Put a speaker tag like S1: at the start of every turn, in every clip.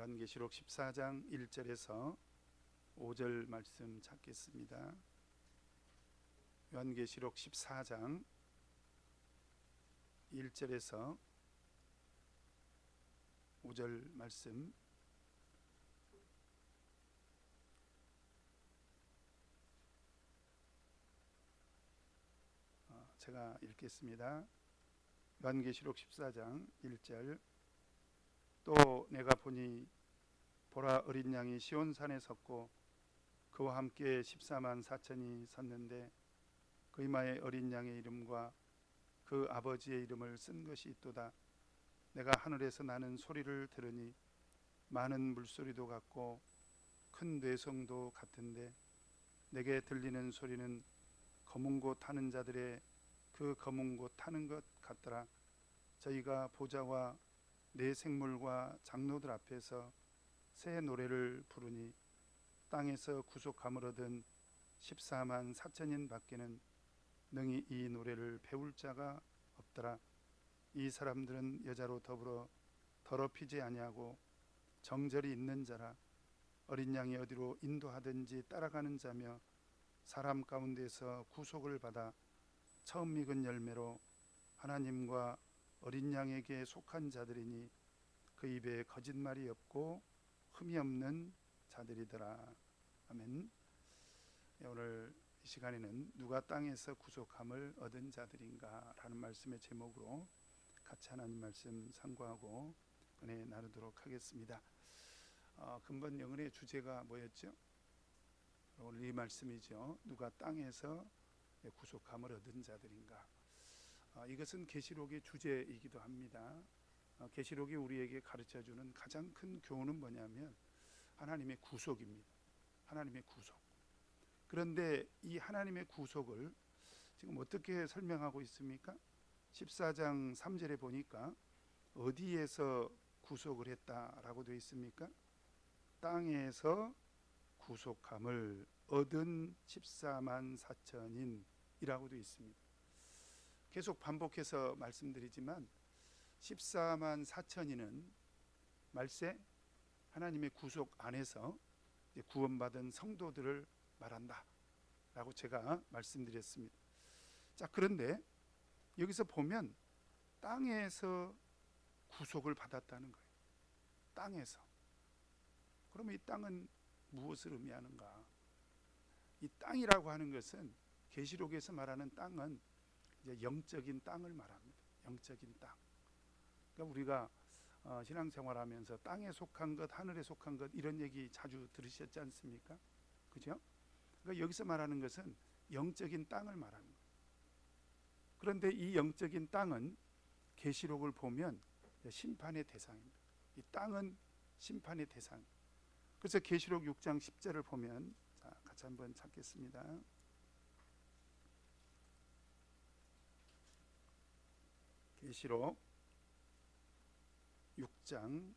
S1: 요한계시록 14장 1절에서 5절 말씀 찾겠습니다. 요한계시록 14장 1절에서 5절 말씀 제가 읽겠습니다. 요한계시록 14장 1절. 또 내가 보니 보라, 어린 양이 시온산에 섰고 그와 함께 14만 4천이 섰는데 그 이마에 어린 양의 이름과 그 아버지의 이름을 쓴 것이 있도다. 내가 하늘에서 나는 소리를 들으니 많은 물소리도 같고 큰 뇌성도 같은데 내게 들리는 소리는 검은 고 타는 자들의 그 검은 고 타는 것 같더라. 저희가 보좌와 네 생물과 장로들 앞에서 새 노래를 부르니 땅에서 구속함을 얻은 14만 4천인 밖에는 능히 이 노래를 배울 자가 없더라. 이 사람들은 여자로 더불어 더럽히지 아니하고 정절이 있는 자라. 어린 양이 어디로 인도하든지 따라가는 자며 사람 가운데서 구속을 받아 처음 익은 열매로 하나님과 어린 양에게 속한 자들이니 그 입에 거짓말이 없고 흠이 없는 자들이더라. 아멘. 오늘 이 시간에는 누가 땅에서 구속함을 얻은 자들인가 라는 말씀의 제목으로 같이 하나님 말씀 상고하고 은혜 나누도록 하겠습니다. 근본 영혼의 주제가 뭐였죠? 오늘 이 말씀이죠. 누가 땅에서 구속함을 얻은 자들인가. 이것은 계시록의 주제이기도 합니다. 계시록이 우리에게 가르쳐주는 가장 큰 교훈은 뭐냐면 하나님의 구속입니다. 하나님의 구속. 그런데 이 하나님의 구속을 지금 어떻게 설명하고 있습니까? 14장 3절에 보니까 어디에서 구속을 했다라고 되어 있습니까? 땅에서 구속함을 얻은 14만 4천인이라고 되어 있습니다. 계속 반복해서 말씀드리지만 14만 4천인은 말세 하나님의 구속 안에서 구원받은 성도들을 말한다 라고 제가 말씀드렸습니다. 자, 그런데 여기서 보면 땅에서 구속을 받았다는 거예요. 땅에서. 그러면 이 땅은 무엇을 의미하는가? 이 땅이라고 하는 것은 계시록에서 말하는 땅은 이제 영적인 땅을 말합니다. 영적인 땅. 그러니까 우리가 신앙생활하면서 땅에 속한 것, 하늘에 속한 것 이런 얘기 자주 들으셨지 않습니까? 그죠? 그러니까 여기서 말하는 것은 영적인 땅을 말하는 거예요. 그런데 이 영적인 땅은 계시록을 보면 심판의 대상입니다. 이 땅은 심판의 대상. 그래서 계시록 6장 10절을 보면 자, 같이 한번 찾겠습니다. 계시록 6장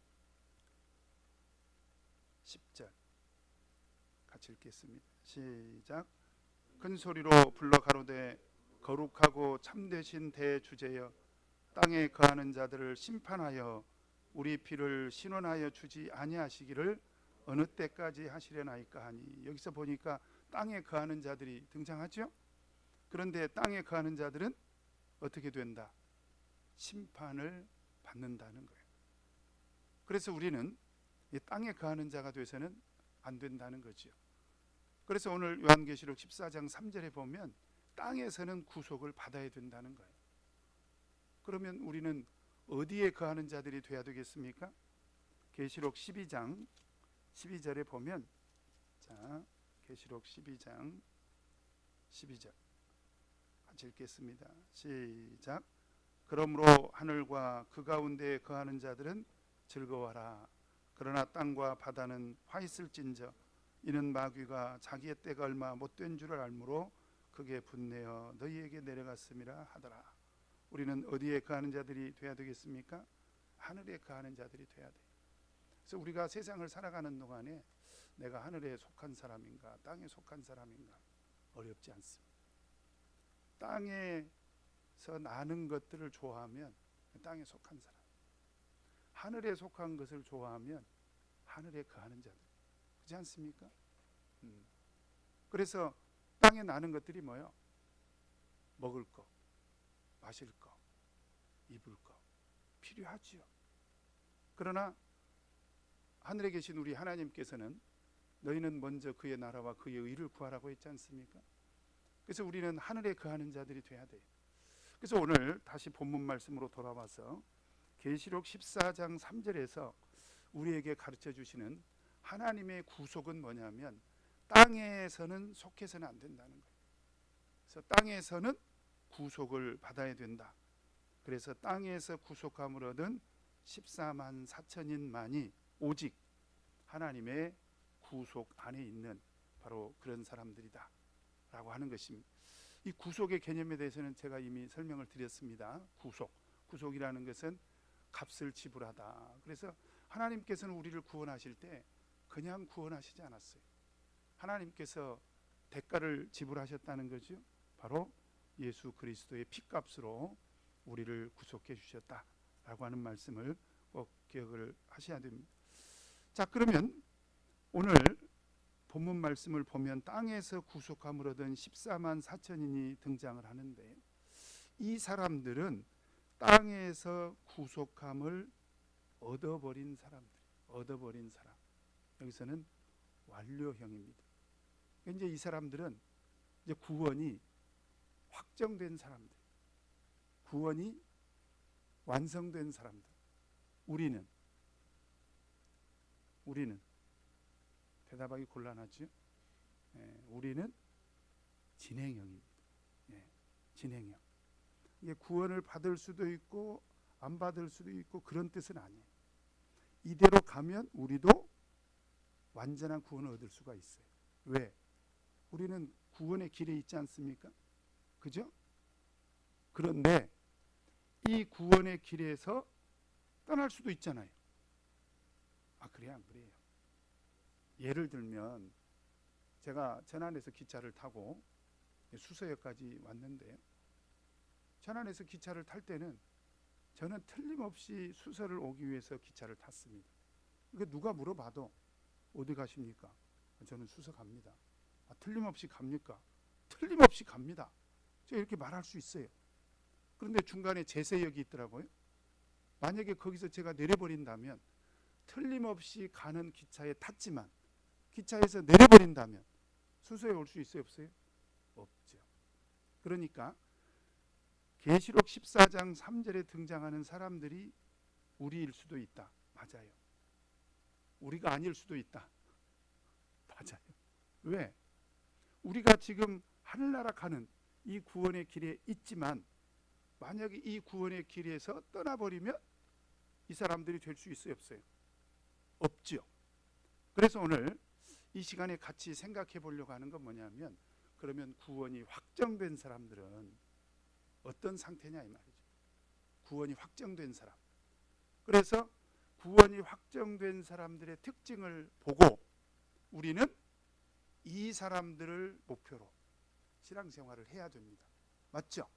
S1: 10절 같이 읽겠습니다. 시작. 큰 소리로 불러 가로되 거룩하고 참되신 대주제여, 땅에 거하는 자들을 심판하여 우리 피를 신원하여 주지 아니하시기를 어느 때까지 하시려나이까 하니. 여기서 보니까 땅에 거하는 자들이 등장하죠. 그런데 땅에 거하는 자들은 어떻게 된다? 심판을 받는다는 거예요. 그래서 우리는 이 땅에 거하는 자가 돼서는 안 된다는 거죠. 그래서 오늘 요한계시록 14장 3절에 보면 땅에서는 구속을 받아야 된다는 거예요. 그러면 우리는 어디에 거하는 자들이 돼야 되겠습니까? 계시록 12장 12절에 보면 자, 계시록 12장 12절 같이 읽겠습니다. 시작. 그러므로 하늘과 그 가운데 거하는 자들은 즐거워하라. 그러나 땅과 바다는 화 있을진저 이는 마귀가 자기의 때가 얼마 못된 줄을 알므로 크게 분내어 너희에게 내려갔음이라 하더라. 우리는 어디에 거하는 자들이 돼야 되겠습니까? 하늘에 거하는 자들이 돼야 돼요. 그래서 우리가 세상을 살아가는 동안에 내가 하늘에 속한 사람인가 땅에 속한 사람인가 어렵지 않습니다. 땅에서 나는 것들을 좋아하면 땅에 속한 사람, 하늘에 속한 것을 좋아하면 하늘에 거하는 자들. 그렇지 않습니까? 그래서 땅에 나는 것들이 뭐예요? 먹을 거, 마실 거, 입을 거 필요하지요. 그러나 하늘에 계신 우리 하나님께서는 너희는 먼저 그의 나라와 그의 의를 구하라고 했지 않습니까? 그래서 우리는 하늘에 거하는 자들이 돼야 돼요. 그래서 오늘 다시 본문 말씀으로 돌아와서 계시록 14장 3절에서 우리에게 가르쳐 주시는 하나님의 구속은 뭐냐면 땅에서는 속해서는 안 된다는 거예요. 그래서 땅에서는 구속을 받아야 된다. 그래서 땅에서 구속함을 얻은 14만 4천인만이 오직 하나님의 구속 안에 있는 바로 그런 사람들이다 라고 하는 것입니다. 이 구속의 개념에 대해서는 제가 이미 설명을 드렸습니다. 구속이라는 것은 값을 지불하다. 그래서 하나님께서는 우리를 구원하실 때 그냥 구원하시지 않았어요. 하나님께서 대가를 지불하셨다는 거죠. 바로 예수 그리스도의 피값으로 우리를 구속해 주셨다라고 하는 말씀을 꼭 기억을 하셔야 됩니다. 자, 그러면 오늘 본문 말씀을 보면 땅에서 구속함을 얻은 14만 4천인이 등장을 하는데 이 사람들은 땅에서 구속함을 얻어버린 사람. 여기서는 완료형입니다. 이제 이 사람들은 이제 구원이 확정된 사람들, 구원이 완성된 사람들. 우리는 대답하기 곤란하죠. 우리는 진행형입니다. 진행형. 이게 구원을 받을 수도 있고 안 받을 수도 있고 그런 뜻은 아니에요. 이대로 가면 우리도 완전한 구원을 얻을 수가 있어요. 왜? 우리는 구원의 길에 있지 않습니까? 그죠? 그런데 이 구원의 길에서 떠날 수도 있잖아요. 그래요? 안 그래요? 예를 들면 제가 천안에서 기차를 타고 수서역까지 왔는데요. 천안에서 기차를 탈 때는 저는 틀림없이 수서를 오기 위해서 기차를 탔습니다. 그러니까 누가 물어봐도 어디 가십니까? 저는 수서 갑니다. 틀림없이 갑니까? 틀림없이 갑니다. 제가 이렇게 말할 수 있어요. 그런데 중간에 제세역이 있더라고요. 만약에 거기서 제가 내려버린다면 틀림없이 가는 기차에 탔지만 기차에서 내려버린다면 수서에 올 수 있어요? 없어요? 없죠. 그러니까 계시록 14장 3절에 등장하는 사람들이 우리일 수도 있다. 맞아요. 우리가 아닐 수도 있다. 맞아요. 왜? 우리가 지금 하늘나라 가는 이 구원의 길에 있지만 만약에 이 구원의 길에서 떠나버리면 이 사람들이 될 수 있어요? 없어요? 없죠. 그래서 오늘 이 시간에 같이 생각해 보려고 하는 건 뭐냐면 그러면 구원이 확정된 사람들은 어떤 상태냐 이 말이죠. 구원이 확정된 사람. 그래서 구원이 확정된 사람들의 특징을 보고 우리는 이 사람들을 목표로 신앙생활을 해야 됩니다. 맞죠?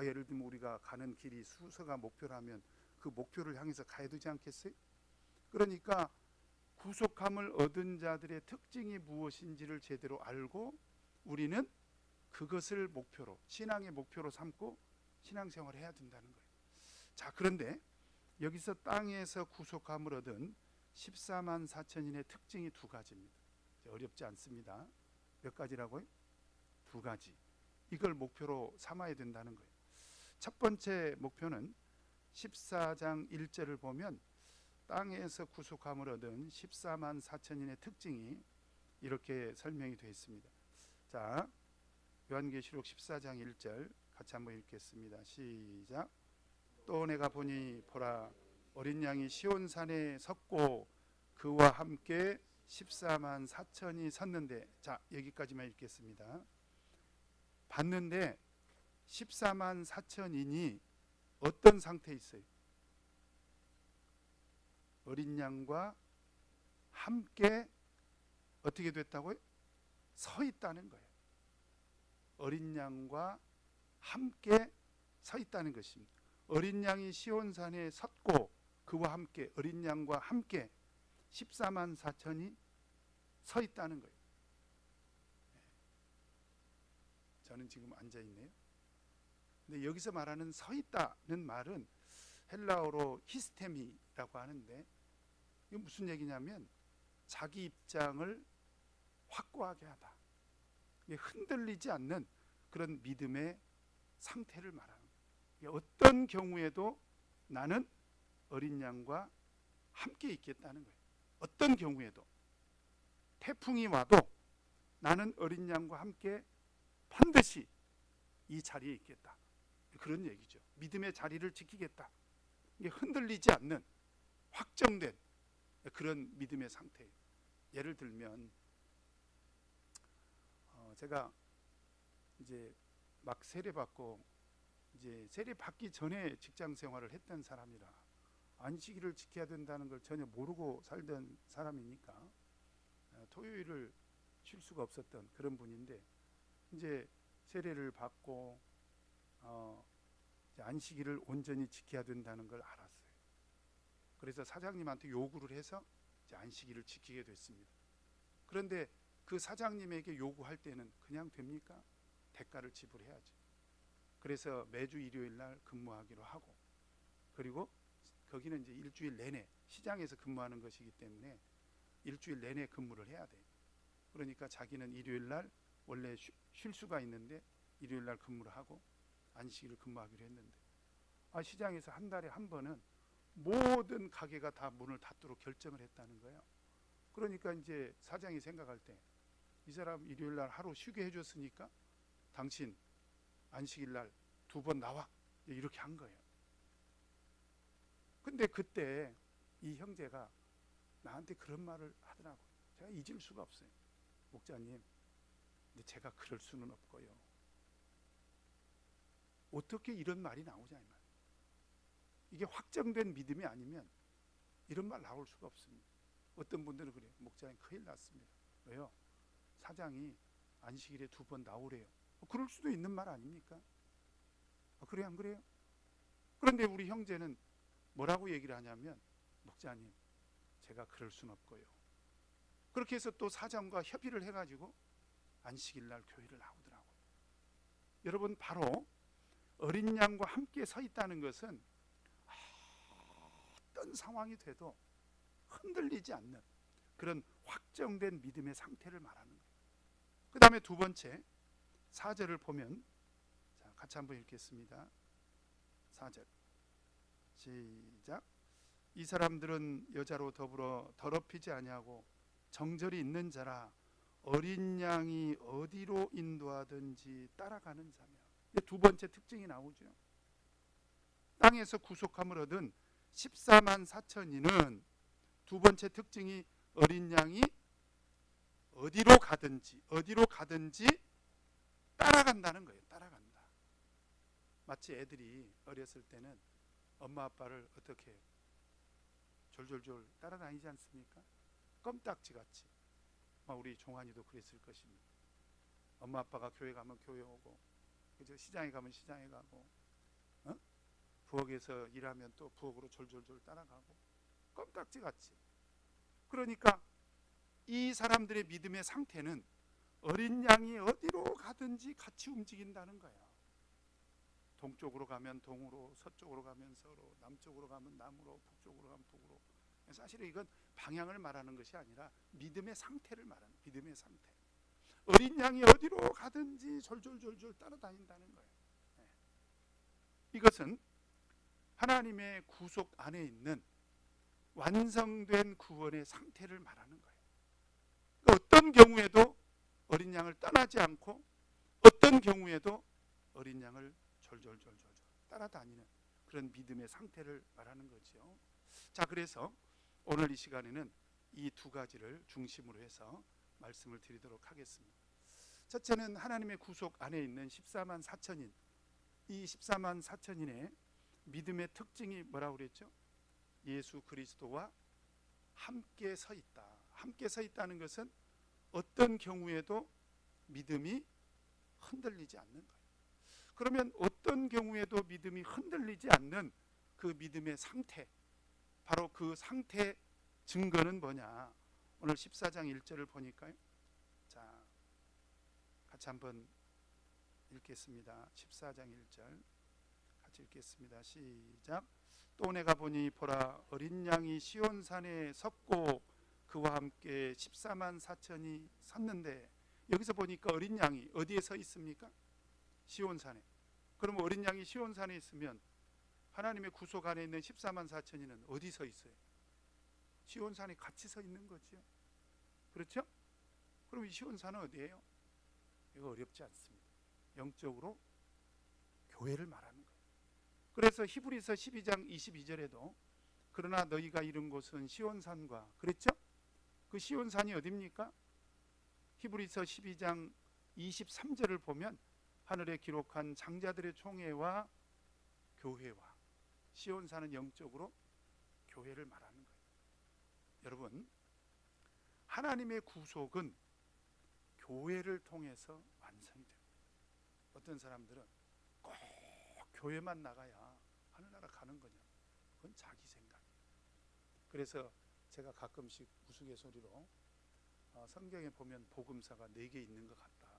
S1: 예를 들면 우리가 가는 길이 수서가 목표라면 그 목표를 향해서 가야 되지 않겠어요? 그러니까 구속함을 얻은 자들의 특징이 무엇인지를 제대로 알고 우리는 그것을 목표로 신앙의 목표로 삼고 신앙생활을 해야 된다는 거예요. 자, 그런데 여기서 땅에서 구속함을 얻은 14만 4천인의 특징이 두 가지입니다. 어렵지 않습니다. 몇 가지라고요? 두 가지. 이걸 목표로 삼아야 된다는 거예요. 첫 번째 목표는 14장 1절을 보면 땅에서 구속함을 얻은 14만 4천인의 특징이 이렇게 설명이 되어 있습니다. 자, 요한계시록 14장 1절 같이 한번 읽겠습니다. 시작. 또 내가 보니 보라 어린 양이 시온산에 섰고 그와 함께 14만 4천이 섰는데, 자, 여기까지만 읽겠습니다. 봤는데 14만 4천인이 어떤 상태에 있어요? 어린 양과 함께 어떻게 됐다고요? 서 있다는 거예요. 어린 양과 함께 서 있다는 것입니다. 어린 양이 시온산에 섰고 그와 함께, 어린 양과 함께 14만 4천이 서 있다는 거예요. 저는 지금 앉아 있네요. 근데 여기서 말하는 서 있다는 말은 헬라어로 히스테미라고 하는데, 이게 무슨 얘기냐면 자기 입장을 확고하게 하다, 흔들리지 않는 그런 믿음의 상태를 말하는 거예요. 어떤 경우에도 나는 어린 양과 함께 있겠다는 거예요. 어떤 경우에도 태풍이 와도 나는 어린 양과 함께 반드시 이 자리에 있겠다, 그런 얘기죠. 믿음의 자리를 지키겠다. 이게 흔들리지 않는 확정된 그런 믿음의 상태예요. 예를 들면 제가 이제 막 세례받고, 이제 세례받기 전에 직장 생활을 했던 사람이라 안식일을 지켜야 된다는 걸 전혀 모르고 살던 사람이니까 토요일을 쉴 수가 없었던 그런 분인데, 이제 세례를 받고 이제 안식일을 온전히 지켜야 된다는 걸 알았어요. 그래서 사장님한테 요구를 해서 이제 안식일을 지키게 됐습니다. 그런데 그 사장님에게 요구할 때는 그냥 됩니까? 대가를 지불해야죠. 그래서 매주 일요일 날 근무하기로 하고, 그리고 거기는 이제 일주일 내내 시장에서 근무하는 것이기 때문에 일주일 내내 근무를 해야 돼요. 그러니까 자기는 일요일 날 원래 쉴 수가 있는데 일요일 날 근무를 하고 안식일을 근무하기로 했는데, 시장에서 한 달에 한 번은 모든 가게가 다 문을 닫도록 결정을 했다는 거예요. 그러니까 이제 사장이 생각할 때 이 사람 일요일 날 하루 쉬게 해줬으니까 당신 안식일 날 2번 나와, 이렇게 한 거예요. 근데 그때 이 형제가 나한테 그런 말을 하더라고요. 제가 잊을 수가 없어요. 목사님, 근데 제가 그럴 수는 없고요. 어떻게 이런 말이 나오냐, 이 말. 이게 확정된 믿음이 아니면 이런 말 나올 수가 없습니다. 어떤 분들은 그래요. 목사님, 큰일 났습니다. 왜요? 사장이 안식일에 2번 나오래요. 그럴 수도 있는 말 아닙니까? 그래요, 안 그래요? 그런데 우리 형제는 뭐라고 얘기를 하냐면, 목사님, 제가 그럴 순 없고요. 그렇게 해서 또 사장과 협의를 해가지고 안식일 날 교회를 나오더라고요. 여러분, 바로 어린 양과 함께 서 있다는 것은 어떤 상황이 돼도 흔들리지 않는 그런 확정된 믿음의 상태를 말하는 거예요. 그 다음에 두 번째 4절을 보면, 자, 같이 한번 읽겠습니다. 4절 시작. 이 사람들은 여자로 더불어 더럽히지 아니하고 정절이 있는 자라 어린 양이 어디로 인도하든지 따라가는 자며. 두 번째 특징이 나오죠. 땅에서 구속함을 얻은 14만 4천이는 두 번째 특징이 어린 양이 어디로 가든지 따라간다는 거예요. 따라간다. 마치 애들이 어렸을 때는 엄마 아빠를 어떻게 해요? 졸졸졸 따라다니지 않습니까? 껌딱지같이. 우리 종환이도 그랬을 것입니다. 엄마 아빠가 교회 가면 교회 오고, 그죠? 시장에 가면 시장에 가고, 부엌에서 일하면 또 부엌으로 졸졸졸 따라가고, 껌딱지같이. 그러니까 이 사람들의 믿음의 상태는 어린 양이 어디로 가든지 같이 움직인다는 거야. 동쪽으로 가면 동으로, 서쪽으로 가면 서로, 남쪽으로 가면 남으로, 북쪽으로 가면 북으로. 사실은 이건 방향을 말하는 것이 아니라 믿음의 상태를 말하는, 믿음의 상태. 어린 양이 어디로 가든지 졸졸졸졸 따라다닌다는 거예요. 이것은 하나님의 구속 안에 있는 완성된 구원의 상태를 말하는 거예요. 어떤 경우에도 어린 양을 떠나지 않고, 어떤 경우에도 어린 양을 졸졸졸졸 따라다니는 그런 믿음의 상태를 말하는 거죠. 자, 그래서 오늘 이 시간에는 이 두 가지를 중심으로 해서 말씀을 드리도록 하겠습니다. 첫째는 하나님의 구속 안에 있는 14만 4천인, 이 14만 4천인의 믿음의 특징이 뭐라고 그랬죠? 예수 그리스도와 함께 서 있다. 함께 서 있다는 것은 어떤 경우에도 믿음이 흔들리지 않는 거예요. 그러면 어떤 경우에도 믿음이 흔들리지 않는 그 믿음의 상태, 바로 그 상태 증거는 뭐냐? 오늘 14장 1절을 보니까요. 자, 같이 한번 읽겠습니다. 14장 1절 같이 읽겠습니다. 시작. 또 내가 보니 보라, 어린 양이 시온산에 섰고 그와 함께 14만 4천이 섰는데, 여기서 보니까 어린 양이 어디에 서 있습니까? 시온산에. 그럼 어린 양이 시온산에 있으면 하나님의 구속 안에 있는 14만 4천이는 어디 서 있어요? 시온산에 같이 서 있는 거죠. 그렇죠? 그럼 이 시온산은 어디예요? 이거 어렵지 않습니다. 영적으로 교회를 말하는 거예요. 그래서 히브리서 12장 22절에도 그러나 너희가 이른 곳은 시온산과 그랬죠? 그 시온산이 어디입니까? 히브리서 12장 23절을 보면 하늘에 기록한 장자들의 총회와 교회와, 시온산은 영적으로 교회를 말하는 거예요. 여러분, 하나님의 구속은 교회를 통해서 완성이 됩니다. 어떤 사람들은 꼭 교회만 나가야 하늘나라 가는 거냐? 그건 자기 생각이에요. 그래서 제가 가끔씩 우스갯소리로 성경에 보면 복음사가 4개 있는 것 같다.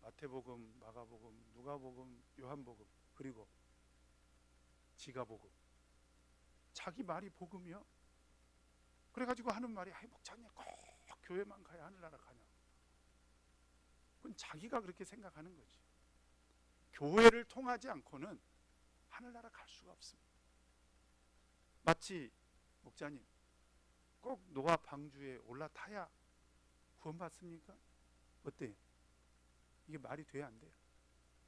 S1: 마태복음, 마가복음, 누가복음, 요한복음, 그리고 지가복음. 자기 말이 복음이요. 그래가지고 하는 말이 목사님 꼭 교회만 가야 하늘나라 가냐? 그건 자기가 그렇게 생각하는 거지. 교회를 통하지 않고는 하늘나라 갈 수가 없습니다. 마치 목사님 꼭 노아 방주에 올라타야 구원받습니까? 어때요? 이게 말이 돼야 안 돼요?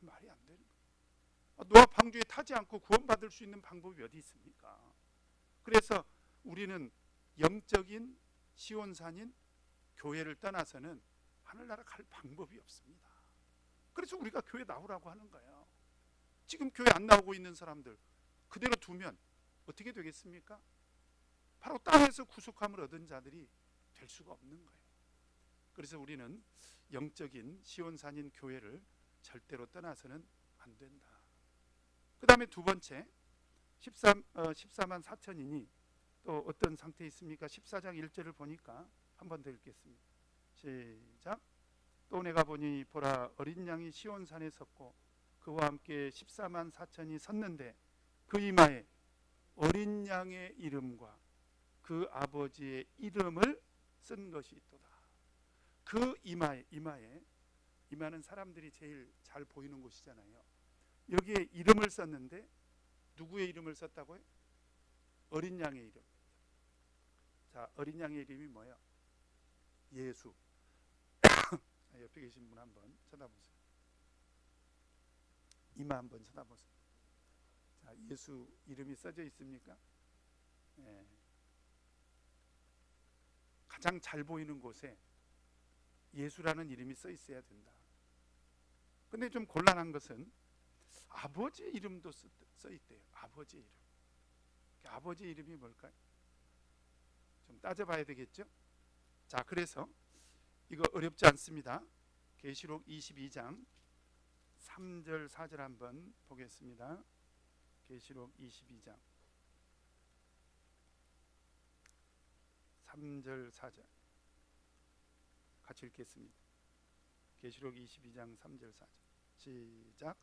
S1: 말이 안 되는 거예요. 노아 방주에 타지 않고 구원받을 수 있는 방법이 어디 있습니까? 그래서 우리는 영적인 시온산인 교회를 떠나서는 하늘나라 갈 방법이 없습니다. 그래서 우리가 교회 나오라고 하는 거예요. 지금 교회 안 나오고 있는 사람들 그대로 두면 어떻게 되겠습니까? 바로 땅에서 구속함을 얻은 자들이 될 수가 없는 거예요. 그래서 우리는 영적인 시온산인 교회를 절대로 떠나서는 안 된다. 그 다음에 두 번째, 14만 4천이니 또 어떤 상태에 있습니까? 14장 1절을 보니까 한 번 더 읽겠습니다. 시작. 또 내가 보니 보라, 어린 양이 시온산에 섰고 그와 함께 14만 4천이 섰는데 그 이마에 어린 양의 이름과 그 아버지의 이름을 쓴 것이 있도다. 그 이마는 사람들이 제일 잘 보이는 곳이잖아요. 여기에 이름을 썼는데 누구의 이름을 썼다고요? 어린 양의 이름. 자, 어린 양의 이름이 뭐예요? 예수. 옆에 계신 분 한번 쳐다보세요. 이마 한번 쳐다보세요. 자, 예수 이름이 써져 있습니까? 네. 가장 잘 보이는 곳에 예수라는 이름이 써 있어야 된다. 근데 좀 곤란한 것은 아버지 이름도 써 있대요. 아버지 이름. 아버지 이름이 뭘까요? 좀 따져봐야 되겠죠? 자, 그래서 이거 어렵지 않습니다. 계시록 22장 3절 4절 한번 보겠습니다. 계시록 22장 3절 4절 같이 읽겠습니다. 계시록 22장 3절 4절 시작.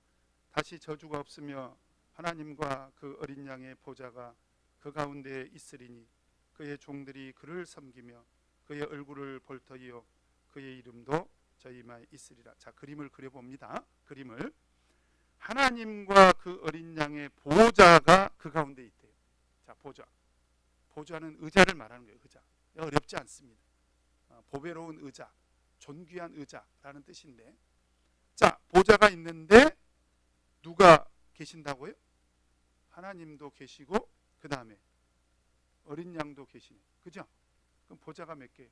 S1: 다시 저주가 없으며 하나님과 그 어린 양의 보좌가 그 가운데에 있으리니 그의 종들이 그를 섬기며 그의 얼굴을 볼 터이요 그의 이름도 저희 이마에 있으리라. 자, 그림을 그려봅니다. 그림을 하나님과 그 어린 양의 보좌가 그 가운데 있대요. 자, 보좌는 의자를 말하는 거예요. 의자. 어렵지 않습니다. 보배로운 의자, 존귀한 의자라는 뜻인데, 자, 보좌가 있는데 누가 계신다고요? 하나님도 계시고 그 다음에 어린 양도 계시네. 그죠? 그럼 보좌가 몇 개예요?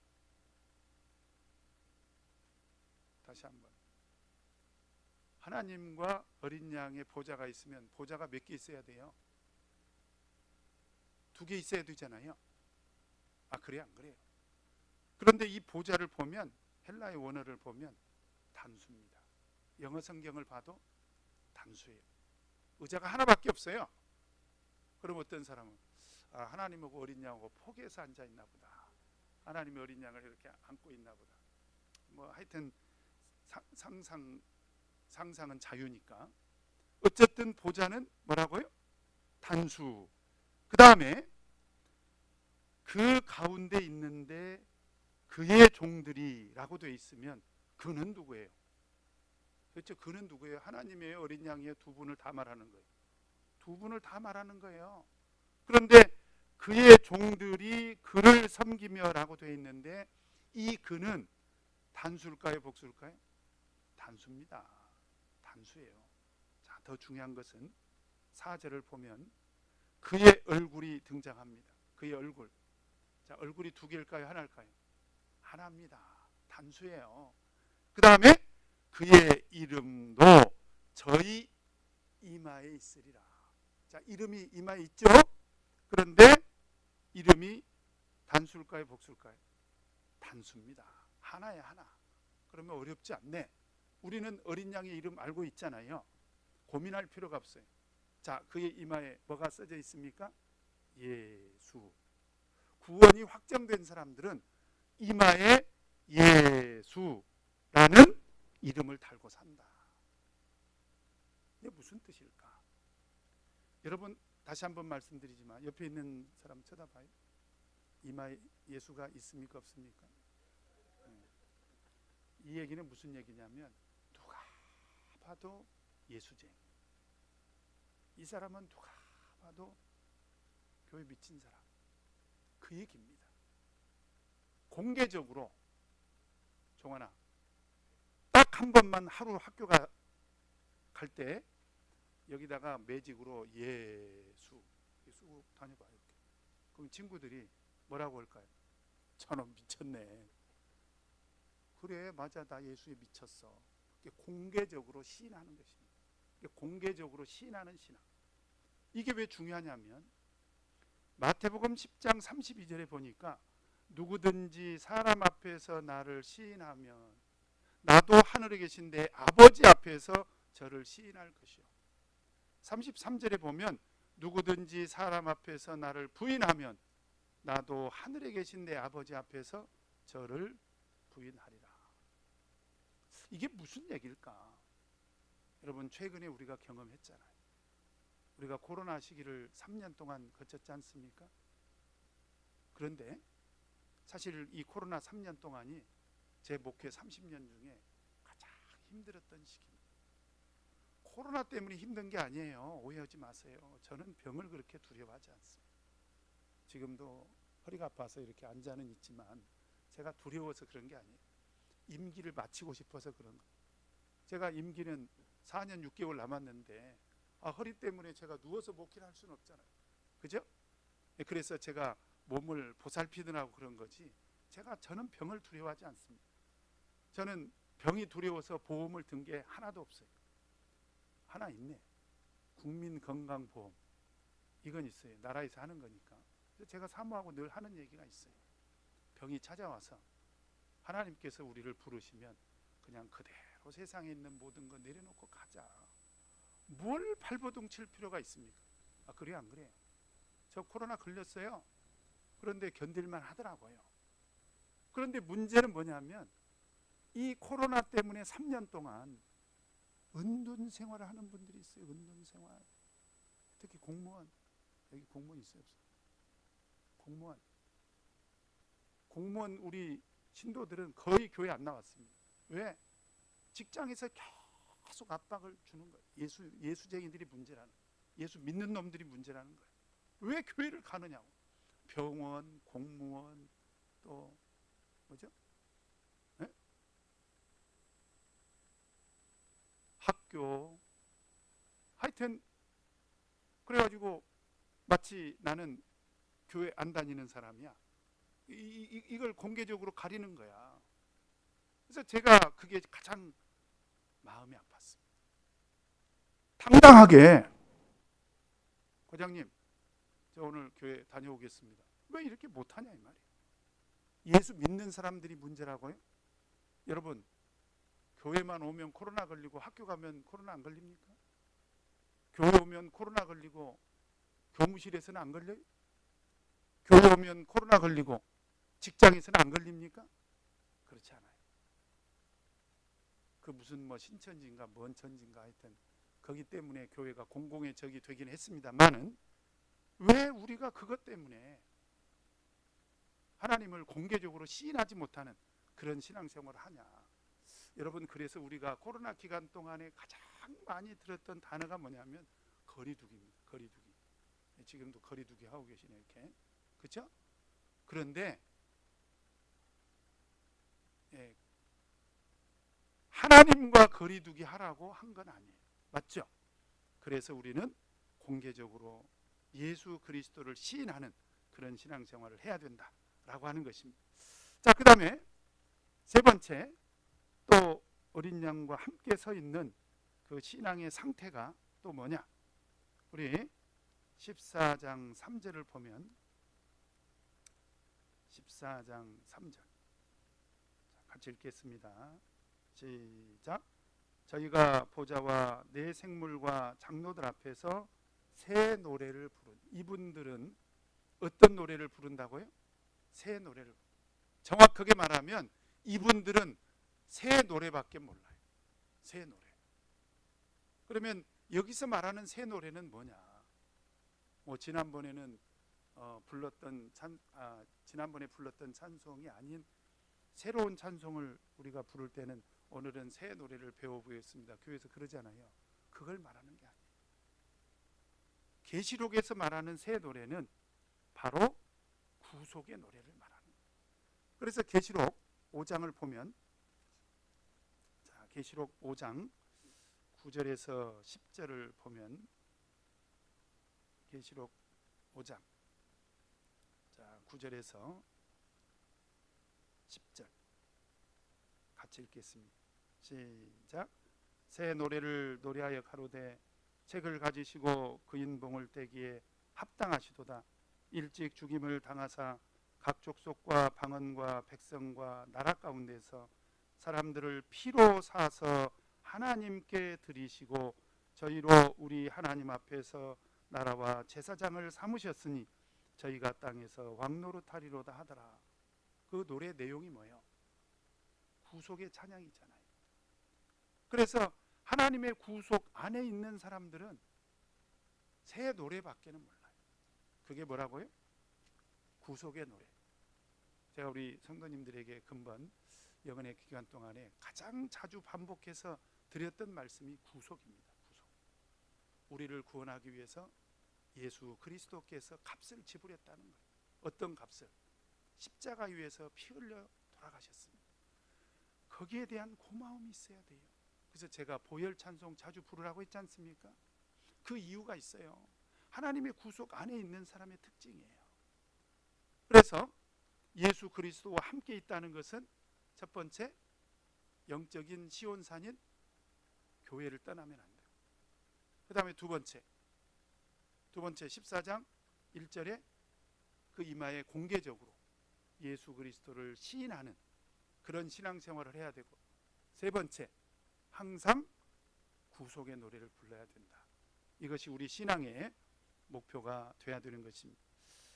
S1: 다시 한번. 하나님과 어린 양의 보좌가 있으면 보좌가 몇 개 있어야 돼요? 2개 있어야 되잖아요. 아, 그래 안 그래요? 그런데 이 보좌를 보면 헬라의 원어를 보면 단수입니다. 영어 성경을 봐도 단수예요. 의자가 하나밖에 없어요. 그럼 어떤 사람은 하나님하고 어린 양하고 포기해서 앉아 있나 보다. 하나님이 어린 양을 이렇게 안고 있나 보다. 뭐 하여튼 상상은 자유니까. 어쨌든 보좌는 뭐라고요? 단수. 그 다음에 그 가운데 있는데 그의 종들이라고 되어 있으면 그는 누구예요? 그렇죠? 그는 누구예요? 하나님의 어린 양의 두 분을 다 말하는 거예요. 두 분을 다 말하는 거예요. 그런데 그의 종들이 그를 섬기며라고 되어 있는데 이 그는 단수일까요? 복수일까요? 단수입니다. 단수예요. 자, 더 중요한 것은 4절을 보면 그의 얼굴이 등장합니다. 그의 얼굴. 자, 얼굴이 두 개일까요? 하나일까요? 하나입니다. 단수예요. 그 다음에 그의 이름도 저희 이마에 있으리라. 자, 이름이 이마에 있죠? 그런데 이름이 단수일까요? 복수일까요? 단수입니다. 하나야, 하나. 그러면 어렵지 않네. 우리는 어린 양의 이름 알고 있잖아요. 고민할 필요가 없어요. 자, 그의 이마에 뭐가 써져 있습니까? 예수. 구원이 확정된 사람들은 이마에 예수라는 이름을 달고 산다. 이게 무슨 뜻일까? 여러분, 다시 한번 말씀드리지만 옆에 있는 사람 쳐다봐요. 이마에 예수가 있습니까? 없습니까? 이 얘기는 무슨 얘기냐면 누가 봐도 예수쟁이. 이 사람은 누가 봐도 교회 미친 사람. 그 얘기입니다. 공개적으로 종환아, 딱 한 번만 하루 학교 갈 때 여기다가 매직으로 예수 쑥 다녀봐요. 그럼 친구들이 뭐라고 할까요? 저놈 미쳤네. 그래, 맞아, 나 예수에 미쳤어. 공개적으로 시인하는 것입니다. 공개적으로 시인하는 신앙. 이게 왜 중요하냐면 마태복음 10장 32절에 보니까 누구든지 사람 앞에서 나를 시인하면 나도 하늘에 계신 내 아버지 앞에서 저를 시인할 것이요. 33절에 보면 누구든지 사람 앞에서 나를 부인하면 나도 하늘에 계신 내 아버지 앞에서 저를 부인하리라. 이게 무슨 얘기일까? 여러분, 최근에 우리가 경험했잖아요. 우리가 코로나 시기를 3년 동안 거쳤지 않습니까? 그런데 사실 이 코로나 3년 동안이 제 목회 30년 중에 가장 힘들었던 시기입니다. 코로나 때문에 힘든 게 아니에요. 오해하지 마세요. 저는 병을 그렇게 두려워하지 않습니다. 지금도 허리가 아파서 이렇게 앉아는 있지만 제가 두려워서 그런 게 아니에요. 임기를 마치고 싶어서 그런 거예요. 제가 임기는 4년 6개월 남았는데 허리 때문에 제가 누워서 목회를 할 수는 없잖아요. 그죠? 그래서 제가 몸을 보살피느라고 그런 거지 저는 병을 두려워하지 않습니다. 저는 병이 두려워서 보험을 든 게 하나도 없어요. 하나 있네. 국민건강보험. 이건 있어요. 나라에서 하는 거니까. 제가 사모하고 늘 하는 얘기가 있어요. 병이 찾아와서 하나님께서 우리를 부르시면 그냥 그대로 세상에 있는 모든 거 내려놓고 가자. 뭘 발버둥 칠 필요가 있습니까? 그래요, 안 그래요? 저 코로나 걸렸어요. 그런데 견딜만 하더라고요. 그런데 문제는 뭐냐면 이 코로나 때문에 3년 동안 은둔 생활을 하는 분들이 있어요. 은둔 생활. 특히 공무원. 여기 공무원 있어요, 없어요? 공무원 우리 신도들은 거의 교회 안 나왔습니다. 왜? 직장에서 계속 압박을 주는 거예요. 예수쟁이들이 문제라는 거예요. 예수 믿는 놈들이 문제라는 거예요. 왜 교회를 가느냐고. 병원, 공무원, 또 뭐죠? 네? 학교. 하여튼 그래가지고 마치 나는 교회 안 다니는 사람이야. 이걸 공개적으로 가리는 거야. 그래서 제가 그게 가장 마음이 아팠습니다. 당당하게 과장님, 저 오늘 교회 다녀오겠습니다. 왜 이렇게 못하냐 이 말이에요. 예수 믿는 사람들이 문제라고요? 여러분, 교회만 오면 코로나 걸리고 학교 가면 코로나 안 걸립니까? 교회 오면 코로나 걸리고 교무실에서는 안 걸려요? 교회 오면 코로나 걸리고 직장에서는 안 걸립니까? 그렇지 않아요. 그 무슨 뭐 신천지인가 뭔 천지인가 하여튼 거기 때문에 교회가 공공의 적이 되긴 했습니다만은 왜 우리가 그것 때문에 하나님을 공개적으로 시인하지 못하는 그런 신앙생활을 하냐. 여러분, 그래서 우리가 코로나 기간 동안에 가장 많이 들었던 단어가 뭐냐면 거리두기입니다. 거리두기. 지금도 거리두기 하고 계시네 이렇게. 그렇죠? 그런데 하나님과 거리두기 하라고 한 건 아니에요. 맞죠? 그래서 우리는 공개적으로 예수 그리스도를 시인하는 그런 신앙생활을 해야 된다라고 하는 것입니다. 자, 그 다음에 세 번째, 또 어린 양과 함께 서 있는 그 신앙의 상태가 또 뭐냐? 우리 14장 3절을 보면 14장 3절 같이 읽겠습니다. 시작. 저희가 보좌와 내 생물과 장로들 앞에서 새 노래를 부른, 이분들은 어떤 노래를 부른다고요? 새 노래를. 정확하게 말하면 이분들은 새 노래밖에 몰라요. 새 노래. 그러면 여기서 말하는 새 노래는 뭐냐? 뭐 지난번에 불렀던 찬송이 아닌 새로운 찬송을 우리가 부를 때는 오늘은 새 노래를 배워보겠습니다. 교회에서 그러잖아요. 그걸 말하는 게 아니에요. 계시록에서 말하는 새 노래는 바로 구속의 노래를 말하는 거예요. 그래서 계시록 5장을 보면, 자, 계시록 5장 9절에서 10절을 보면, 계시록 5장 자 9절에서 10절 같이 읽겠습니다. 시작. 새 노래를 노래하여 가로되 책을 가지시고 그 인봉을 떼기에 합당하시도다. 일찍 죽임을 당하사 각 족속과 방언과 백성과 나라 가운데서 사람들을 피로 사서 하나님께 드리시고 저희로 우리 하나님 앞에서 나라와 제사장을 삼으셨으니 저희가 땅에서 왕노릇하리로다 하더라. 그 노래 내용이 뭐예요? 구속의 찬양이잖아요. 그래서 하나님의 구속 안에 있는 사람들은 새 노래밖에는 몰라요. 그게 뭐라고요? 구속의 노래. 제가 우리 성도님들에게 근본 영혼의 기간 동안에 가장 자주 반복해서 드렸던 말씀이 구속입니다. 구속. 우리를 구원하기 위해서 예수 그리스도께서 값을 지불했다는 거예요. 어떤 값을? 십자가 위에서 피 흘려 돌아가셨습니다. 거기에 대한 고마움이 있어야 돼요. 그래서 제가 보혈 찬송 자주 부르라고 했지 않습니까? 그 이유가 있어요. 하나님의 구속 안에 있는 사람의 특징이에요. 그래서 예수 그리스도와 함께 있다는 것은 첫 번째, 영적인 시온산인 교회를 떠나면 안 돼요. 그 다음에 두 번째 14장 1절에 그 이마에 공개적으로 예수 그리스도를 시인하는 그런 신앙생활을 해야 되고, 세 번째, 항상 구속의 노래를 불러야 된다. 이것이 우리 신앙의 목표가 돼야 되는 것입니다.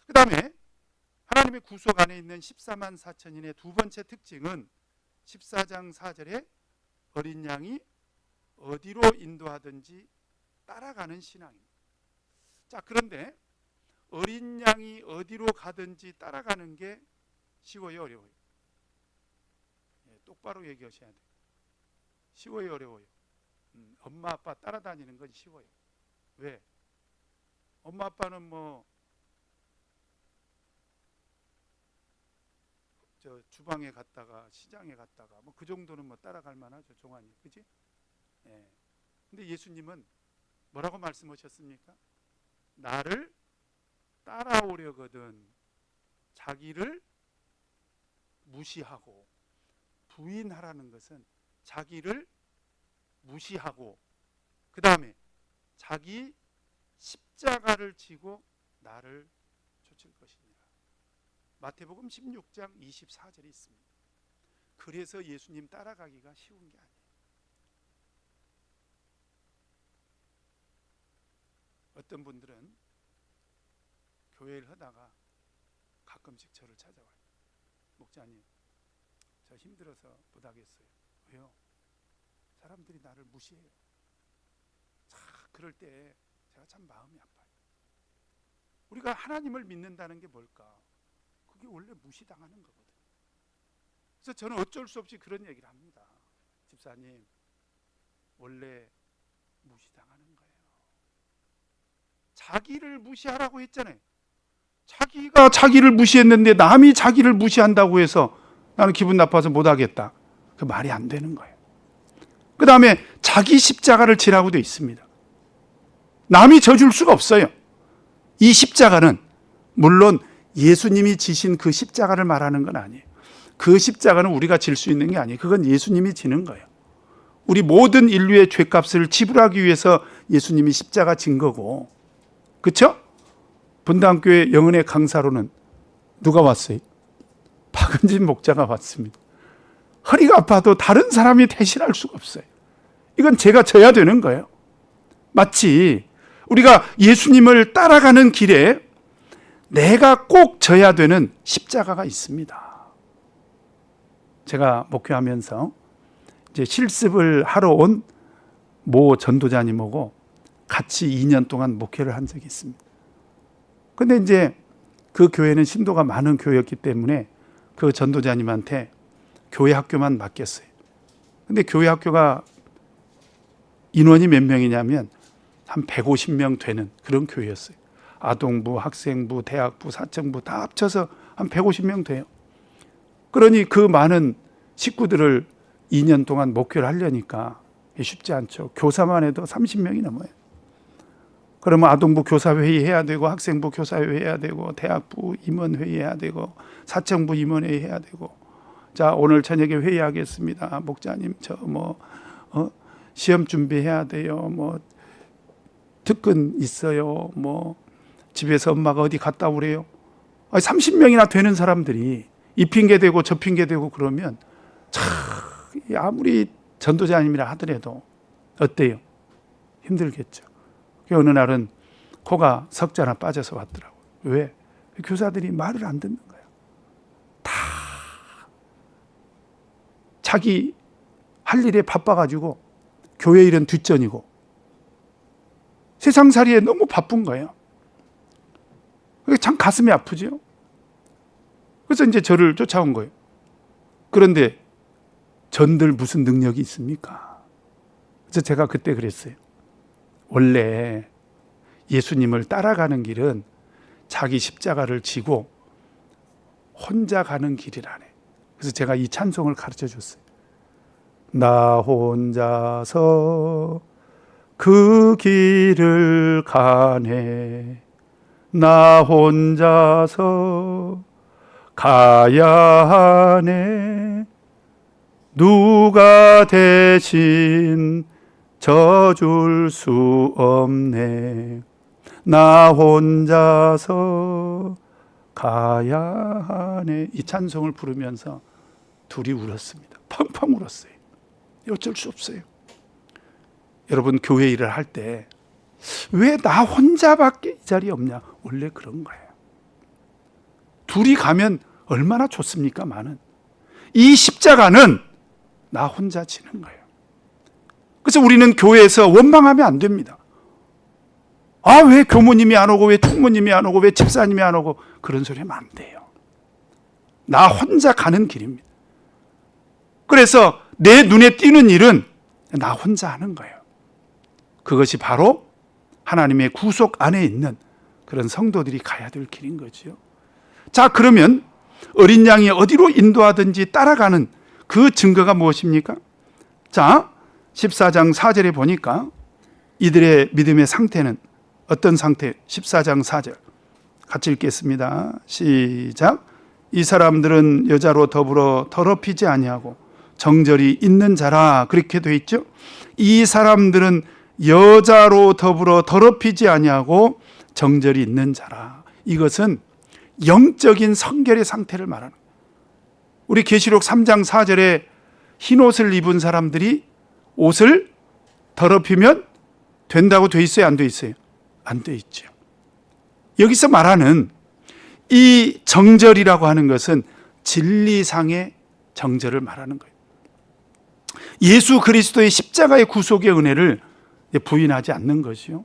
S1: 그 다음에 하나님의 구속 안에 있는 14만 4천인의 두 번째 특징은 14장 4절에 어린 양이 어디로 인도하든지 따라가는 신앙입니다. 자, 그런데 어린 양이 어디로 가든지 따라가는 게 쉬워요, 어려워요? 똑바로 얘기하셔야 돼요. 쉬워요, 어려워요? 엄마 아빠 따라다니는 건 쉬워요. 왜? 엄마 아빠는 뭐 저 주방에 갔다가 시장에 갔다가 뭐 그 정도는 뭐 따라갈 만하죠, 종아니, 그지? 예. 근데 예수님은 뭐라고 말씀하셨습니까? 나를 따라오려거든 자기를 무시하고, 부인하라는 것은 자기를 무시하고 그 다음에 자기 십자가를 지고 나를 쫓을 것이니라. 마태복음 16장 24절에 있습니다. 그래서 예수님 따라가기가 쉬운 게 아니에요. 어떤 분들은 교회를 하다가 가끔씩 저를 찾아와요. 목자님, 저 힘들어서 못하겠어요. 왜요? 사람들이 나를 무시해요. 그럴 때 제가 참 마음이 아파요. 우리가 하나님을 믿는다는 게 뭘까? 그게 원래 무시당하는 거거든요. 그래서 저는 어쩔 수 없이 그런 얘기를 합니다. 집사님, 원래 무시당하는 거예요. 자기를 무시하라고 했잖아요. 자기가 자기를 무시했는데 남이 자기를 무시한다고 해서 나는 기분 나빠서 못하겠다. 그 말이 안 되는 거예요. 그 다음에 자기 십자가를 지라고 되어 있습니다. 남이 져줄 수가 없어요. 이 십자가는 물론 예수님이 지신 그 십자가를 말하는 건 아니에요. 그 십자가는 우리가 질 수 있는 게 아니에요. 그건 예수님이 지는 거예요. 우리 모든 인류의 죄값을 지불하기 위해서 예수님이 십자가 진 거고, 그렇죠? 분당교회 영은의 강사로는 누가 왔어요? 박은진 목자가 왔습니다. 허리가 아파도 다른 사람이 대신할 수가 없어요. 이건 제가 져야 되는 거예요. 마치 우리가 예수님을 따라가는 길에 내가 꼭 져야 되는 십자가가 있습니다. 제가 목회하면서 이제 실습을 하러 온 모 전도자님하고 같이 2년 동안 목회를 한 적이 있습니다. 근데 이제 그 교회는 신도가 많은 교회였기 때문에 그 전도자님한테 교회 학교만 맡겼어요. 근데 교회 학교가 인원이 몇 명이냐면 한 150명 되는 그런 교회였어요. 아동부, 학생부, 대학부, 사청부 다 합쳐서 한 150명 돼요. 그러니 그 많은 식구들을 2년 동안 목회를 하려니까 쉽지 않죠. 교사만 해도 30명이 넘어요. 그러면 아동부 교사회의 해야 되고, 학생부 교사회의 해야 되고, 대학부 임원회의 해야 되고, 사청부 임원회의 해야 되고, 자, 오늘 저녁에 회의하겠습니다. 목자님, 시험 준비해야 돼요. 특근 있어요. 집에서 엄마가 어디 갔다 오래요. 30명이나 되는 사람들이 이 핑계 대고 저 핑계 대고 그러면 참 아무리 전도자님이라 하더라도 어때요? 힘들겠죠. 어느 날은 코가 석자나 빠져서 왔더라고요. 왜? 교사들이 말을 안 듣는 거예요. 다 자기 할 일에 바빠가지고 교회 일은 뒷전이고 세상살이에 너무 바쁜 거예요. 그게 참 가슴이 아프죠. 그래서 이제 저를 쫓아온 거예요. 그런데 전들 무슨 능력이 있습니까? 그래서 제가 그때 그랬어요. 원래 예수님을 따라가는 길은 자기 십자가를 지고 혼자 가는 길이라네. 그래서 제가 이 찬송을 가르쳐 줬어요. 나 혼자서 그 길을 가네. 나 혼자서 가야 하네. 누가 대신 져줄 수 없네. 나 혼자서 가야 하네. 이 찬송을 부르면서 둘이 울었습니다. 펑펑 울었어요. 어쩔 수 없어요. 여러분, 교회 일을 할 때 왜 나 혼자밖에 이 자리에 없냐? 원래 그런 거예요. 둘이 가면 얼마나 좋습니까? 많은 이 십자가는 나 혼자 지는 거예요. 그래서 우리는 교회에서 원망하면 안 됩니다. 왜 교무님이 안 오고, 왜 총무님이 안 오고, 왜 집사님이 안 오고, 그런 소리 하면 안 돼요. 나 혼자 가는 길입니다. 그래서 내 눈에 띄는 일은 나 혼자 하는 거예요. 그것이 바로 하나님의 구속 안에 있는 그런 성도들이 가야 될 길인 거죠. 자, 그러면 어린 양이 어디로 인도하든지 따라가는 그 증거가 무엇입니까? 자, 14장 4절에 보니까 이들의 믿음의 상태는 어떤 상태? 14장 4절 같이 읽겠습니다. 시작. 이 사람들은 여자로 더불어 더럽히지 아니하고 정절이 있는 자라, 그렇게 돼 있죠. 이 사람들은 여자로 더불어 더럽히지 아니하고 정절이 있는 자라. 이것은 영적인 성결의 상태를 말하는 거예요. 우리 계시록 3장 4절에 흰 옷을 입은 사람들이 옷을 더럽히면 된다고 돼 있어요? 안 돼 있어요? 안 돼 있죠. 여기서 말하는 이 정절이라고 하는 것은 진리상의 정절을 말하는 거예요. 예수 그리스도의 십자가의 구속의 은혜를 부인하지 않는 것이요.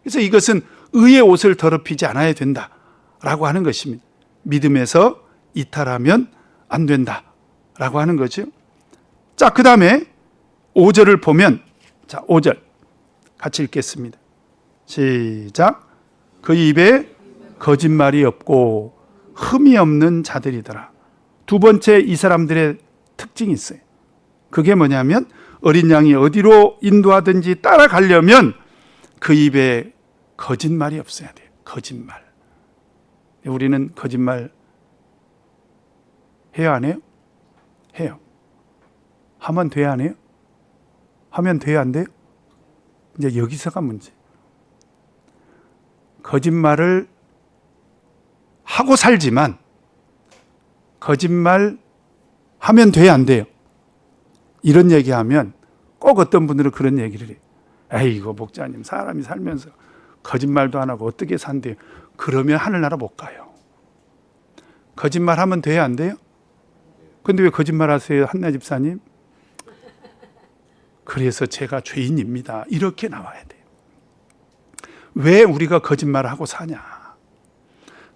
S1: 그래서 이것은 의의 옷을 더럽히지 않아야 된다라고 하는 것입니다. 믿음에서 이탈하면 안 된다라고 하는 거죠. 자, 그 다음에 5절을 보면, 자, 5절 같이 읽겠습니다. 시작. 그 입에 거짓말이 없고 흠이 없는 자들이더라. 두 번째, 이 사람들의 특징이 있어요. 그게 뭐냐면 어린 양이 어디로 인도하든지 따라가려면 그 입에 거짓말이 없어야 돼요. 거짓말. 우리는 거짓말 해요, 안 해요? 해요. 하면 돼요, 안 해요? 하면 돼요, 안 돼요? 이제 여기서가 문제. 거짓말을 하고 살지만 거짓말 하면 돼요, 안 돼요? 이런 얘기하면 꼭 어떤 분들은 그런 얘기를 해요. 에이고 목자님, 사람이 살면서 거짓말도 안 하고 어떻게 산대요? 그러면 하늘나라 못 가요. 거짓말 하면 돼요, 안 돼요? 근데 왜 거짓말 하세요, 한나 집사님? 그래서 제가 죄인입니다. 이렇게 나와야 돼요. 왜 우리가 거짓말을 하고 사냐?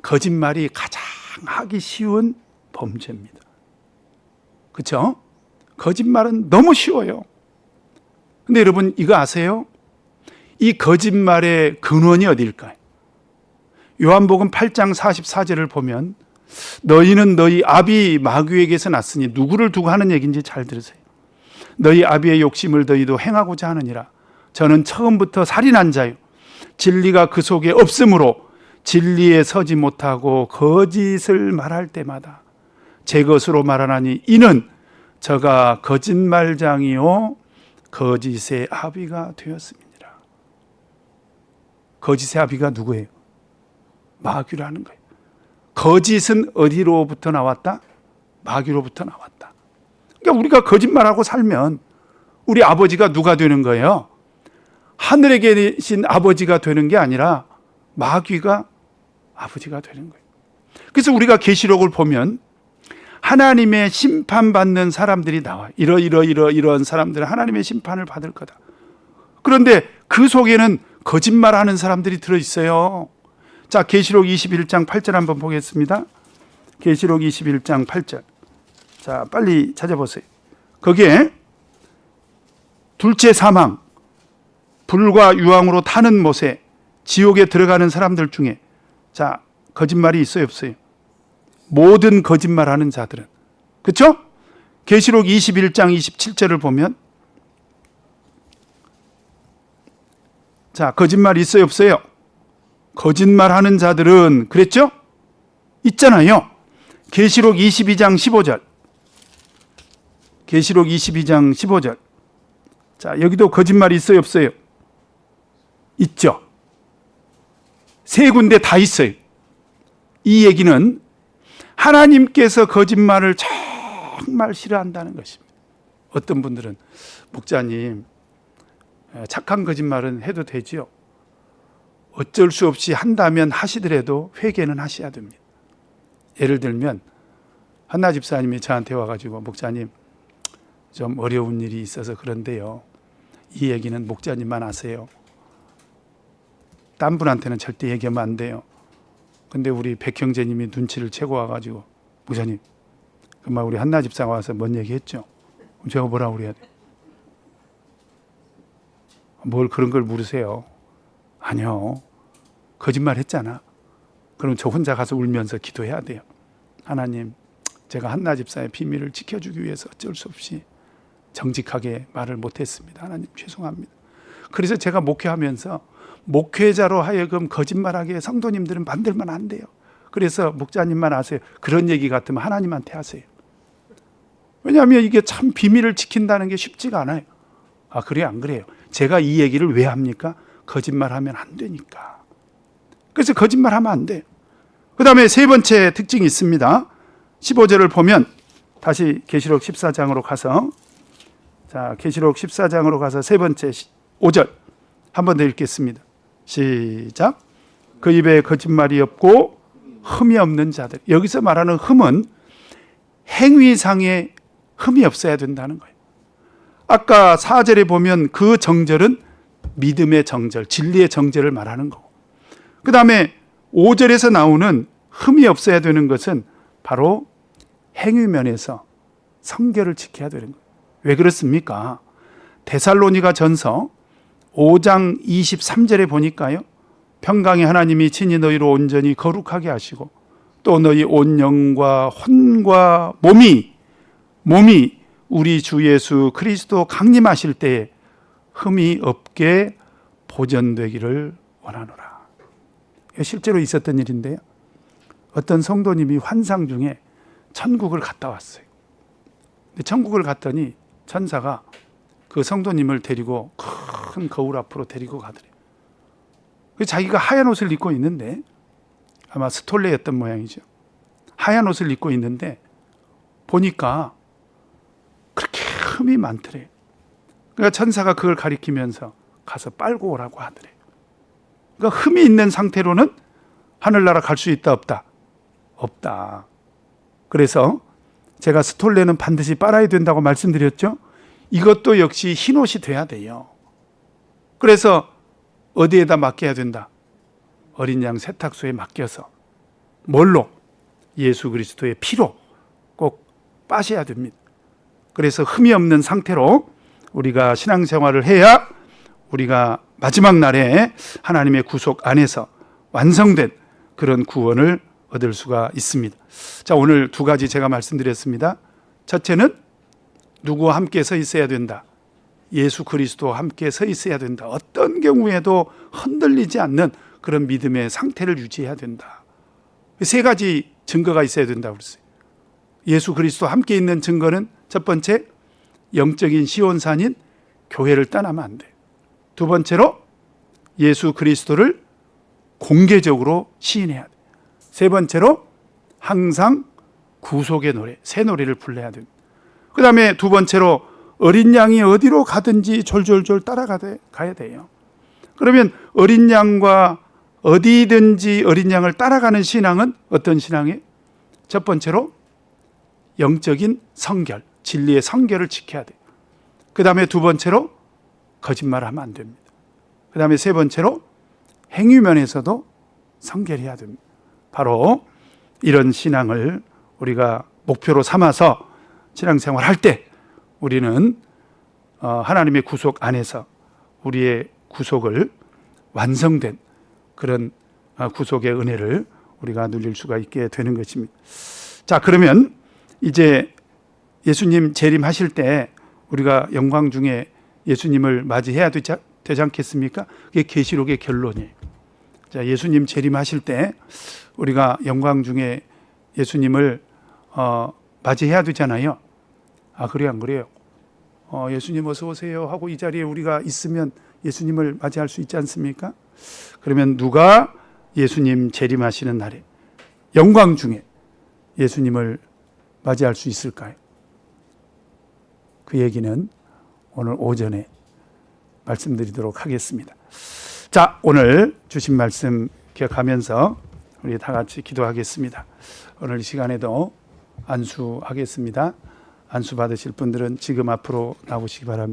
S1: 거짓말이 가장 하기 쉬운 범죄입니다. 그렇죠? 거짓말은 너무 쉬워요. 근데 여러분 이거 아세요? 이 거짓말의 근원이 어디일까요? 요한복음 8장 44절을 보면 너희는 너희 아비 마귀에게서 났으니, 누구를 두고 하는 얘기인지 잘 들으세요. 너희 아비의 욕심을 너희도 행하고자 하느니라. 저는 처음부터 살인한 자요, 진리가 그 속에 없으므로 진리에 서지 못하고 거짓을 말할 때마다 제 것으로 말하나니 이는 저가 거짓말장이요 거짓의 아비가 되었습니다. 거짓의 아비가 누구예요? 마귀라는 거예요. 거짓은 어디로부터 나왔다? 마귀로부터 나왔다. 그러니까 우리가 거짓말하고 살면 우리 아버지가 누가 되는 거예요? 하늘에 계신 아버지가 되는 게 아니라 마귀가 아버지가 되는 거예요. 그래서 우리가 계시록을 보면 하나님의 심판받는 사람들이 나와요. 이런 사람들은 하나님의 심판을 받을 거다. 그런데 그 속에는 거짓말하는 사람들이 들어있어요. 자, 계시록 21장 8절 한번 보겠습니다. 계시록 21장 8절. 자, 빨리 찾아보세요. 거기에 둘째 사망, 불과 유황으로 타는 못에 지옥에 들어가는 사람들 중에, 자, 거짓말이 있어요, 없어요? 모든 거짓말하는 자들은, 그렇죠? 계시록 21장 27절을 보면, 자, 거짓말 있어요, 없어요? 거짓말하는 자들은, 그랬죠? 있잖아요. 계시록 22장 15절. 계시록 22장 15절. 자, 여기도 거짓말이 있어요, 없어요? 있죠. 세 군데 다 있어요. 이 얘기는 하나님께서 거짓말을 정말 싫어한다는 것입니다. 어떤 분들은 목자님, 착한 거짓말은 해도 되지요. 어쩔 수 없이 한다면 하시더라도 회개는 하셔야 됩니다. 예를 들면 한나 집사님이 저한테 와가지고 목자님, 좀 어려운 일이 있어서 그런데요, 이 얘기는 목자님만 아세요. 딴 분한테는 절대 얘기하면 안 돼요. 근데 우리 백 형제님이 눈치를 채고 와가지고, 목사님, 금방 우리 한나 집사가 와서 뭔 얘기했죠? 그럼 제가 뭐라고 그래야 돼요? 뭘 그런 걸 물으세요? 아니요, 거짓말 했잖아. 그럼 저 혼자 가서 울면서 기도해야 돼요. 하나님, 제가 한나 집사의 비밀을 지켜주기 위해서 어쩔 수 없이 정직하게 말을 못했습니다. 하나님 죄송합니다. 그래서 제가 목회하면서 목회자로 하여금 거짓말하게 성도님들은 만들면 안 돼요. 그래서 목자님만 아세요. 그런 얘기 같으면 하나님한테 하세요. 왜냐하면 이게 참 비밀을 지킨다는 게 쉽지가 않아요. 아, 그래요? 안 그래요? 제가 이 얘기를 왜 합니까? 거짓말하면 안 되니까. 그래서 거짓말하면 안 돼요. 그 다음에 세 번째 특징이 있습니다. 15절을 보면 다시 계시록 14장으로 가서, 자, 계시록 14장으로 가서 세 번째 5절 한 번 더 읽겠습니다. 시작. 그 입에 거짓말이 없고 흠이 없는 자들. 여기서 말하는 흠은 행위상의 흠이 없어야 된다는 거예요. 아까 4절에 보면 그 정절은 믿음의 정절, 진리의 정절을 말하는 거고, 그 다음에 5절에서 나오는 흠이 없어야 되는 것은 바로 행위면에서 성결을 지켜야 되는 거예요. 왜 그렇습니까? 데살로니가 전서 5장 23절에 보니까요, 평강의 하나님이 친히 너희로 온전히 거룩하게 하시고 또 너희 온 영과 혼과 몸이 우리 주 예수 그리스도 강림하실 때에 흠이 없게 보존되기를 원하노라. 실제로 있었던 일인데요, 어떤 성도님이 환상 중에 천국을 갔다 왔어요. 천국을 갔더니 천사가 그 성도님을 데리고 큰 거울 앞으로 데리고 가더래요. 자기가 하얀 옷을 입고 있는데, 아마 스톨레였던 모양이죠. 하얀 옷을 입고 있는데 보니까 그렇게 흠이 많더래요. 그러니까 천사가 그걸 가리키면서 가서 빨고 오라고 하더래요. 그러니까 흠이 있는 상태로는 하늘나라 갈 수 있다 없다? 없다. 그래서 제가 스톨레는 반드시 빨아야 된다고 말씀드렸죠. 이것도 역시 흰 옷이 돼야 돼요. 그래서 어디에다 맡겨야 된다? 어린 양 세탁소에 맡겨서 뭘로? 예수 그리스도의 피로 꼭 빠셔야 됩니다. 그래서 흠이 없는 상태로 우리가 신앙생활을 해야 우리가 마지막 날에 하나님의 구속 안에서 완성된 그런 구원을 얻을 수가 있습니다. 자, 오늘 두 가지 제가 말씀드렸습니다. 첫째는 누구와 함께 서 있어야 된다? 예수 그리스도와 함께 서 있어야 된다. 어떤 경우에도 흔들리지 않는 그런 믿음의 상태를 유지해야 된다. 세 가지 증거가 있어야 된다고 그랬어요. 예수 그리스도와 함께 있는 증거는 첫 번째, 영적인 시온산인 교회를 떠나면 안 돼요. 두 번째로 예수 그리스도를 공개적으로 시인해야 돼요. 세 번째로 항상 구속의 노래, 새 노래를 불러야 됩니다. 그 다음에 두 번째로 어린 양이 어디로 가든지 졸졸졸 따라가야 돼요. 그러면 어린 양과 어디든지 어린 양을 따라가는 신앙은 어떤 신앙이에요? 첫 번째로 영적인 성결, 진리의 성결을 지켜야 돼요. 그 다음에 두 번째로 거짓말을 하면 안 됩니다. 그 다음에 세 번째로 행위면에서도 성결해야 됩니다. 바로 이런 신앙을 우리가 목표로 삼아서 신앙생활 할 때 우리는 하나님의 구속 안에서 우리의 구속을 완성된 그런 구속의 은혜를 우리가 누릴 수가 있게 되는 것입니다. 자, 그러면 이제 예수님 재림하실 때 우리가 영광 중에 예수님을 맞이해야 되지 않겠습니까? 그게 계시록의 결론이에요. 자, 예수님 재림하실 때 우리가 영광 중에 예수님을 맞이해야 되잖아요. 아, 그래요, 안 그래요? 예수님 어서 오세요 하고 이 자리에 우리가 있으면 예수님을 맞이할 수 있지 않습니까? 그러면 누가 예수님 재림하시는 날에 영광 중에 예수님을 맞이할 수 있을까요? 그 얘기는 오늘 오전에 말씀드리도록 하겠습니다. 자, 오늘 주신 말씀 기억하면서 우리 다 같이 기도하겠습니다. 오늘 이 시간에도 안수하겠습니다. 안수 받으실 분들은 지금 앞으로 나오시기 바랍니다.